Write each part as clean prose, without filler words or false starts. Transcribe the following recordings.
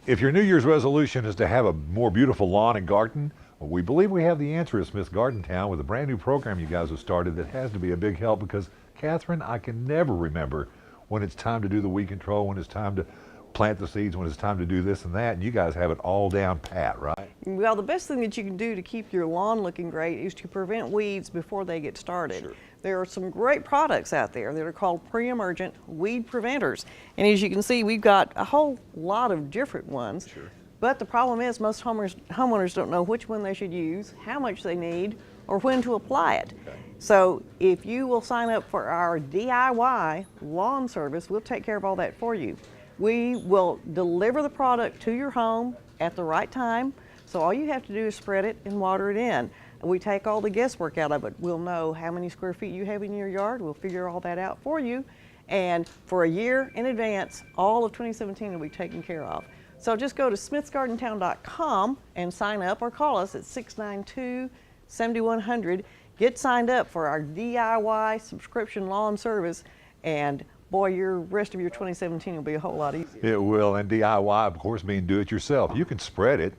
If your New Year's resolution is to have a more beautiful lawn and garden, well, we believe we have the answer at Smith's Garden Town with a brand new program you guys have started that has to be a big help because, Catherine, I can never remember when it's time to do the weed control, when it's time to plant the seeds, when it's time to do this and that, and you guys have it all down pat, right? Well, the best thing that you can do to keep your lawn looking great is to prevent weeds before they get started. Sure. There are some great products out there that are called pre-emergent weed preventers. And as you can see, we've got a whole lot of different ones. Sure. But the problem is most homeowners don't know which one they should use, how much they need, or when to apply it. Okay. So if you will sign up for our DIY lawn service, we'll take care of all that for you. We will deliver the product to your home at the right time. So all you have to do is spread it and water it in. We take all the guesswork out of it. We'll know how many square feet you have in your yard. We'll figure all that out for you. And for a year in advance, all of 2017 will be taken care of. So just go to smithsgardentown.com and sign up or call us at 692-7100. Get signed up for our DIY subscription lawn service, and boy, your rest of your 2017 will be a whole lot easier. It will, and DIY, of course, means do it yourself. You can spread it,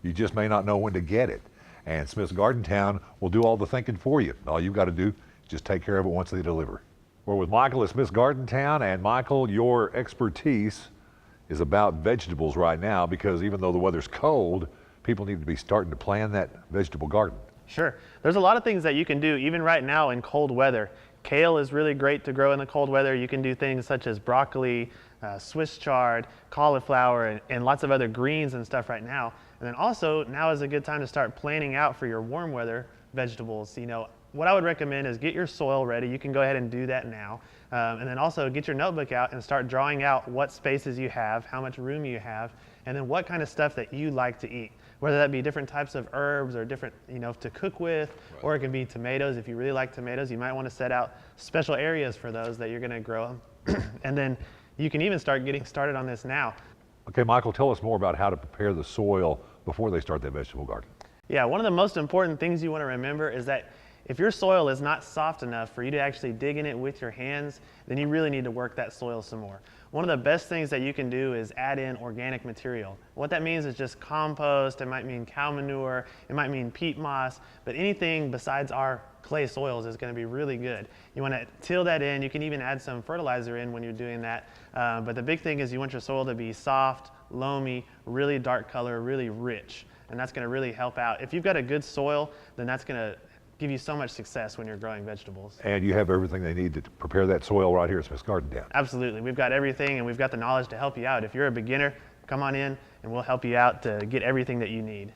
you just may not know when to get it. And Smith's Garden Town will do all the thinking for you. All you've got to do is just take care of it once they deliver. We're with Michael at Smith's Garden Town, and Michael, your expertise is about vegetables right now because even though the weather's cold, people need to be starting to plan that vegetable garden. Sure. There's a lot of things that you can do even right now in cold weather. Kale is really great to grow in the cold weather. You can do things such as broccoli, Swiss chard, cauliflower, and lots of other greens and stuff right now. And then also, now is a good time to start planning out for your warm weather vegetables. You know, what I would recommend is get your soil ready. You can go ahead and do that now. And then also get your notebook out and start drawing out what spaces you have, how much room you have, and then what kind of stuff that you like to eat. Whether that be different types of herbs or different, to cook with, right. Or it can be tomatoes. If you really like tomatoes, you might want to set out special areas for those that you're going to grow them. And then you can even start getting started on this now. Okay, Michael, tell us more about how to prepare the soil before they start that vegetable garden. Yeah, one of the most important things you want to remember is that if your soil is not soft enough for you to actually dig in it with your hands, then you really need to work that soil some more. One of the best things that you can do is add in organic material. What that means is just compost. It might mean cow manure, it might mean peat moss, but anything besides our clay soils is going to be really good. You want to till that in. You can even add some fertilizer in when you're doing that. But the big thing is you want your soil to be soft, loamy, really dark color, really rich, and that's going to really help out. If you've got a good soil, then that's going to give you so much success when you're growing vegetables. And you have everything they need to prepare that soil right here at Smith's Garden Town. Absolutely. We've got everything, and we've got the knowledge to help you out. If you're a beginner, come on in and we'll help you out to get everything that you need.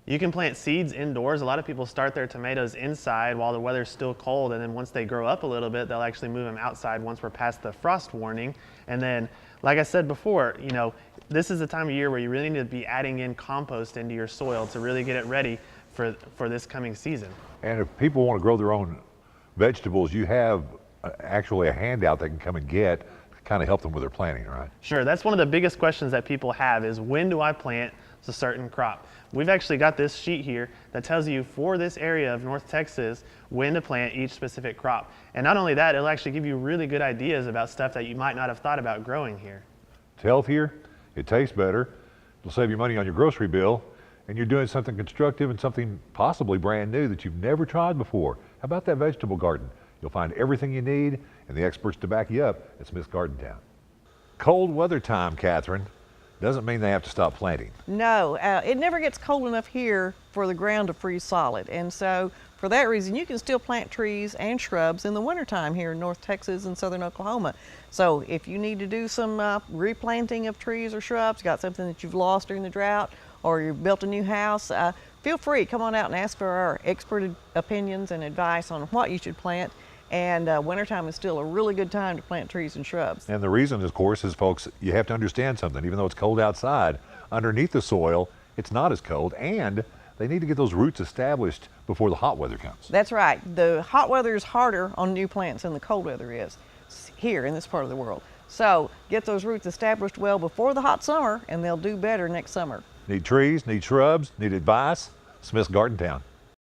You can plant seeds indoors. A lot of people start their tomatoes inside while the weather's still cold, and then once they grow up a little bit, they'll actually move them outside once we're past the frost warning. And then, like I said before, this is the time of year where you really need to be adding in compost into your soil to really get it ready for this coming season. And if people want to grow their own vegetables, you have actually a handout they can come and get to kind of help them with their planting, right? Sure, that's one of the biggest questions that people have is when do I plant a certain crop? We've actually got this sheet here that tells you for this area of North Texas when to plant each specific crop. And not only that, it'll actually give you really good ideas about stuff that you might not have thought about growing here. It's healthier, it tastes better, it'll save you money on your grocery bill, and you're doing something constructive and something possibly brand new that you've never tried before. How about that vegetable garden? You'll find everything you need and the experts to back you up at Smith's Garden Town. Cold weather time, Catherine, doesn't mean they have to stop planting. No, it never gets cold enough here for the ground to freeze solid. And so for that reason, you can still plant trees and shrubs in the wintertime here in North Texas and southern Oklahoma. So if you need to do some replanting of trees or shrubs, got something that you've lost during the drought, or you built a new house, feel free, come on out and ask for our expert opinions and advice on what you should plant. And wintertime is still a really good time to plant trees and shrubs. And the reason, of course, is, folks, you have to understand something. Even though it's cold outside, underneath the soil, it's not as cold, and they need to get those roots established before the hot weather comes. That's right. The hot weather is harder on new plants than the cold weather is here in this part of the world. So get those roots established well before the hot summer, and they'll do better next summer. Need trees, need shrubs, need advice? Smith's Garden Town.